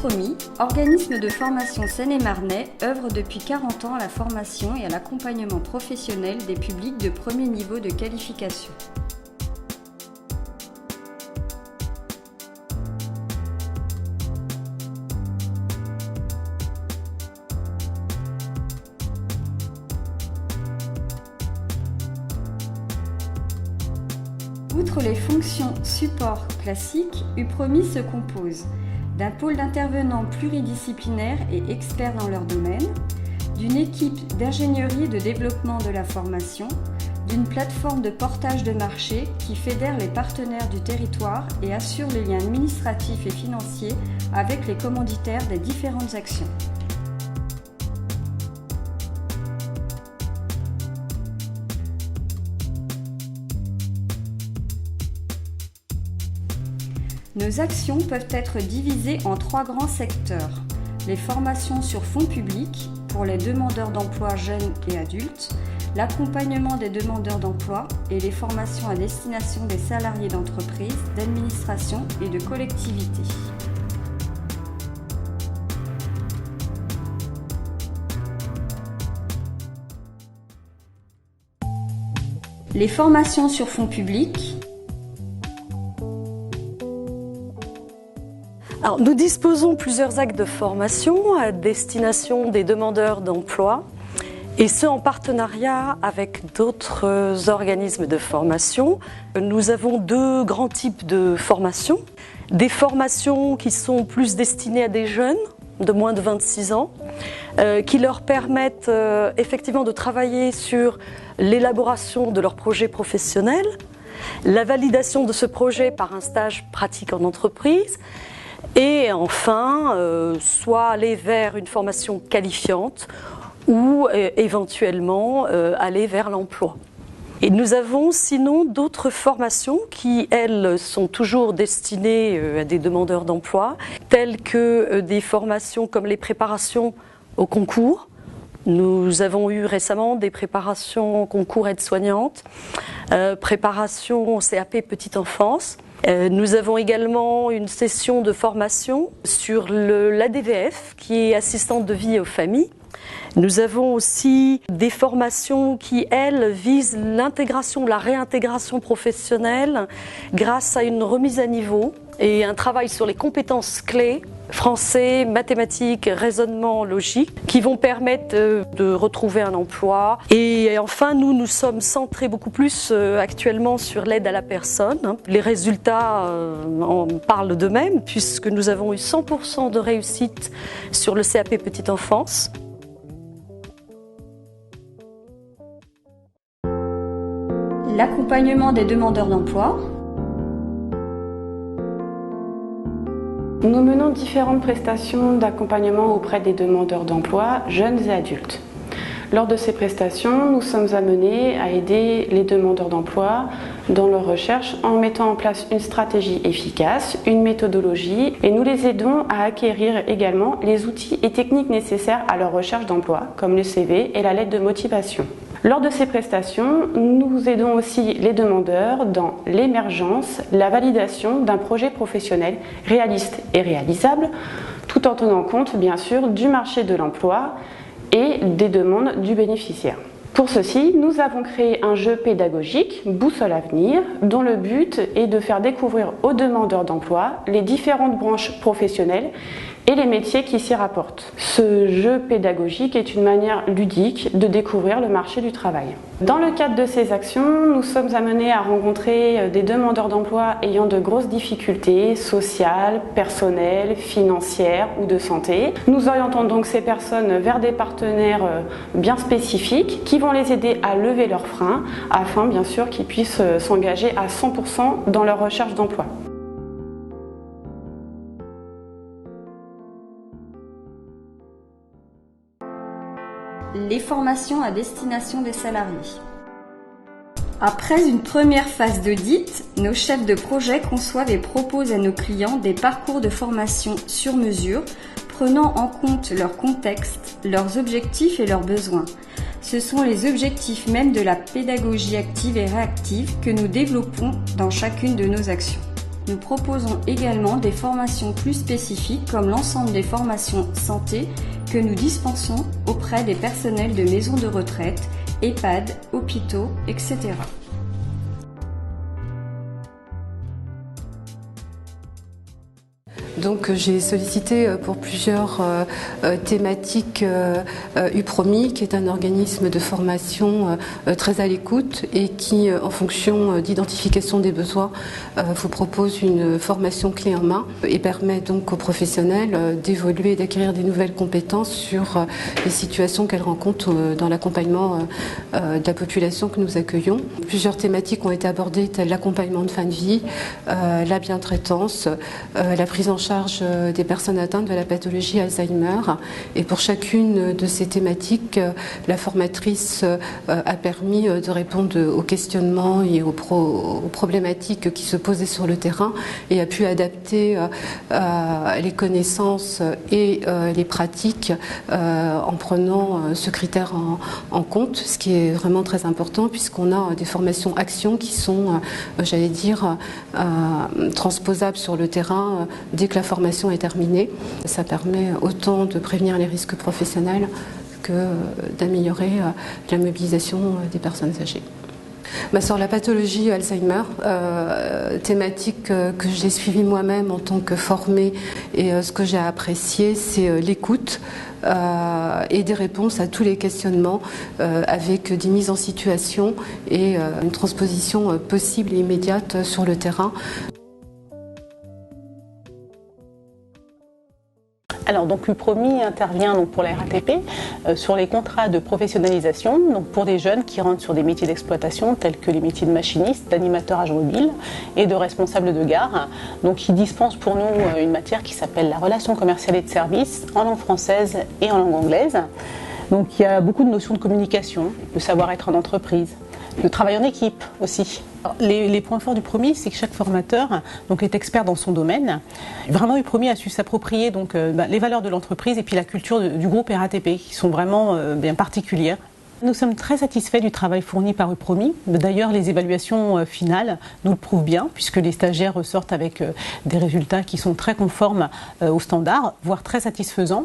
Upromi, organisme de formation seine-et-marnais, œuvre depuis 40 ans à la formation et à l'accompagnement professionnel des publics de premier niveau de qualification. Outre les fonctions support classiques, Upromi se compose d'un pôle d'intervenants pluridisciplinaires et experts dans leur domaine, d'une équipe d'ingénierie et de développement de la formation, d'une plateforme de portage de marché qui fédère les partenaires du territoire et assure les liens administratifs et financiers avec les commanditaires des différentes actions. Nos actions peuvent être divisées en 3 grands secteurs. Les formations sur fonds publics pour les demandeurs d'emploi jeunes et adultes, l'accompagnement des demandeurs d'emploi et les formations à destination des salariés d'entreprises, d'administration et de collectivités. Les formations sur fonds publics. Alors, nous disposons de plusieurs actes de formation à destination des demandeurs d'emploi, et ce en partenariat avec d'autres organismes de formation. Nous avons 2 grands types de formations. Des formations qui sont plus destinées à des jeunes de moins de 26 ans, qui leur permettent effectivement de travailler sur l'élaboration de leur projet professionnel, la validation de ce projet par un stage pratique en entreprise, et enfin, soit aller vers une formation qualifiante ou éventuellement aller vers l'emploi. Et nous avons sinon d'autres formations qui, elles, sont toujours destinées à des demandeurs d'emploi, telles que des formations comme les préparations au concours. Nous avons eu récemment des préparations au concours aide-soignante, préparation au CAP petite enfance. Nous avons également une session de formation sur l'ADVF, qui est assistante de vie aux familles. Nous avons aussi des formations qui, elles, visent l'intégration, la réintégration professionnelle grâce à une remise à niveau et un travail sur les compétences clés, français, mathématiques, raisonnement, logique, qui vont permettre de retrouver un emploi. Et enfin, nous sommes centrés beaucoup plus actuellement sur l'aide à la personne. Les résultats en parlent d'eux-mêmes, puisque nous avons eu 100% de réussite sur le CAP petite enfance. L'accompagnement des demandeurs d'emploi. Nous menons différentes prestations d'accompagnement auprès des demandeurs d'emploi, jeunes et adultes. Lors de ces prestations, nous sommes amenés à aider les demandeurs d'emploi dans leur recherche en mettant en place une stratégie efficace, une méthodologie, et nous les aidons à acquérir également les outils et techniques nécessaires à leur recherche d'emploi, comme le CV et la lettre de motivation. Lors de ces prestations, nous aidons aussi les demandeurs dans l'émergence, la validation d'un projet professionnel réaliste et réalisable, tout en tenant compte bien sûr du marché de l'emploi et des demandes du bénéficiaire. Pour ceci, nous avons créé un jeu pédagogique, Boussole Avenir, dont le but est de faire découvrir aux demandeurs d'emploi les différentes branches professionnelles et les métiers qui s'y rapportent. Ce jeu pédagogique est une manière ludique de découvrir le marché du travail. Dans le cadre de ces actions, nous sommes amenés à rencontrer des demandeurs d'emploi ayant de grosses difficultés sociales, personnelles, financières ou de santé. Nous orientons donc ces personnes vers des partenaires bien spécifiques qui vont les aider à lever leurs freins afin bien sûr qu'ils puissent s'engager à 100% dans leur recherche d'emploi. Les formations à destination des salariés. Après une première phase d'audit, nos chefs de projet conçoivent et proposent à nos clients des parcours de formation sur mesure, prenant en compte leur contexte, leurs objectifs et leurs besoins. Ce sont les objectifs même de la pédagogie active et réactive que nous développons dans chacune de nos actions. nous proposons également des formations plus spécifiques comme l'ensemble des formations santé que nous dispensons auprès des personnels de maisons de retraite, EHPAD, hôpitaux, etc. Donc j'ai sollicité pour plusieurs thématiques UPROMI, qui est un organisme de formation très à l'écoute et qui, en fonction d'identification des besoins, vous propose une formation clé en main et permet donc aux professionnels d'évoluer et d'acquérir des nouvelles compétences sur les situations qu'elles rencontrent dans l'accompagnement de la population que nous accueillons. Plusieurs thématiques ont été abordées, telles l'accompagnement de fin de vie, la bientraitance, la prise en charge des personnes atteintes de la pathologie Alzheimer. Et pour chacune de ces thématiques, la formatrice a permis de répondre aux questionnements et aux problématiques qui se posaient sur le terrain et a pu adapter les connaissances et les pratiques en prenant ce critère en compte, ce qui est vraiment très important puisqu'on a des formations actions qui sont, j'allais dire, transposables sur le terrain dès que la formation est terminée. Ça permet autant de prévenir les risques professionnels que d'améliorer la mobilisation des personnes âgées. Sur la pathologie Alzheimer, thématique que j'ai suivie moi-même en tant que formée, et ce que j'ai apprécié, c'est l'écoute et des réponses à tous les questionnements avec des mises en situation et une transposition possible et immédiate sur le terrain. Alors donc UPROMI intervient donc pour la RATP sur les contrats de professionnalisation, donc pour des jeunes qui rentrent sur des métiers d'exploitation tels que les métiers de machiniste, d'animateur agent mobile et de responsable de gare. Donc ils dispensent pour nous une matière qui s'appelle la relation commerciale et de service en langue française et en langue anglaise. Donc il y a beaucoup de notions de communication, de savoir-être en entreprise, de travail en équipe aussi. Alors, les points forts d'UPROMI, c'est que chaque formateur donc, est expert dans son domaine. Vraiment, UPROMI a su s'approprier donc, les valeurs de l'entreprise et puis la culture du groupe RATP, qui sont vraiment bien particulières. Nous sommes très satisfaits du travail fourni par UPROMI. D'ailleurs, les évaluations finales nous le prouvent bien, puisque les stagiaires ressortent avec des résultats qui sont très conformes aux standards, voire très satisfaisants.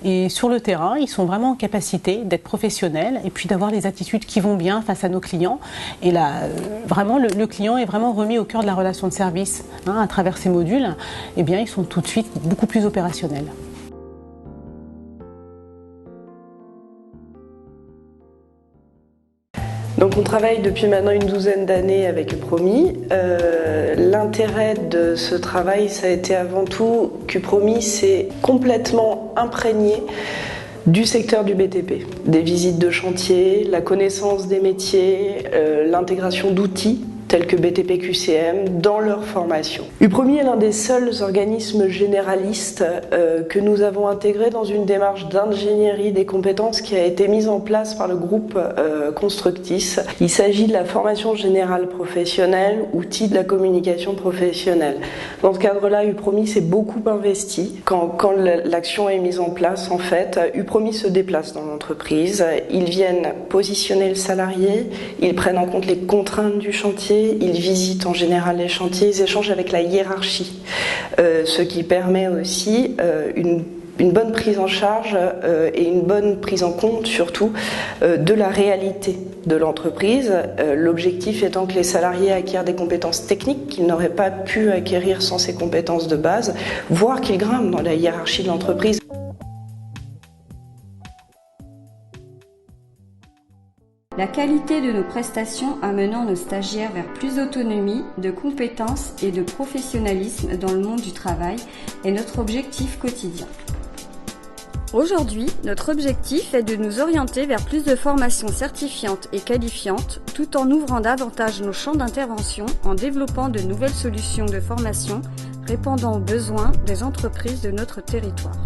Et sur le terrain, ils sont vraiment en capacité d'être professionnels et puis d'avoir les attitudes qui vont bien face à nos clients. Et là, vraiment, le client est vraiment remis au cœur de la relation de service. À travers ces modules, eh bien, ils sont tout de suite beaucoup plus opérationnels. Donc on travaille depuis maintenant une douzaine d'années avec UPROMI. L'intérêt de ce travail, ça a été avant tout qu'UPROMI s'est complètement imprégné du secteur du BTP, des visites de chantier, la connaissance des métiers, l'intégration d'outils tels que BTP QCM dans leur formation. UPROMI est l'un des seuls organismes généralistes que nous avons intégré dans une démarche d'ingénierie des compétences qui a été mise en place par le groupe Constructis. Il s'agit de la formation générale professionnelle, outil de la communication professionnelle. Dans ce cadre-là, UPROMI s'est beaucoup investi. Quand l'action est mise en place, en fait, UPROMI se déplace dans l'entreprise. Ils viennent positionner le salarié, ils prennent en compte les contraintes du chantier, ils visitent en général les chantiers, ils échangent avec la hiérarchie, ce qui permet aussi une bonne prise en charge et une bonne prise en compte surtout de la réalité de l'entreprise. L'objectif étant que les salariés acquièrent des compétences techniques qu'ils n'auraient pas pu acquérir sans ces compétences de base, voire qu'ils grimpent dans la hiérarchie de l'entreprise. La qualité de nos prestations amenant nos stagiaires vers plus d'autonomie, de compétences et de professionnalisme dans le monde du travail est notre objectif quotidien. Aujourd'hui, notre objectif est de nous orienter vers plus de formations certifiantes et qualifiantes, tout en ouvrant davantage nos champs d'intervention en développant de nouvelles solutions de formation répondant aux besoins des entreprises de notre territoire.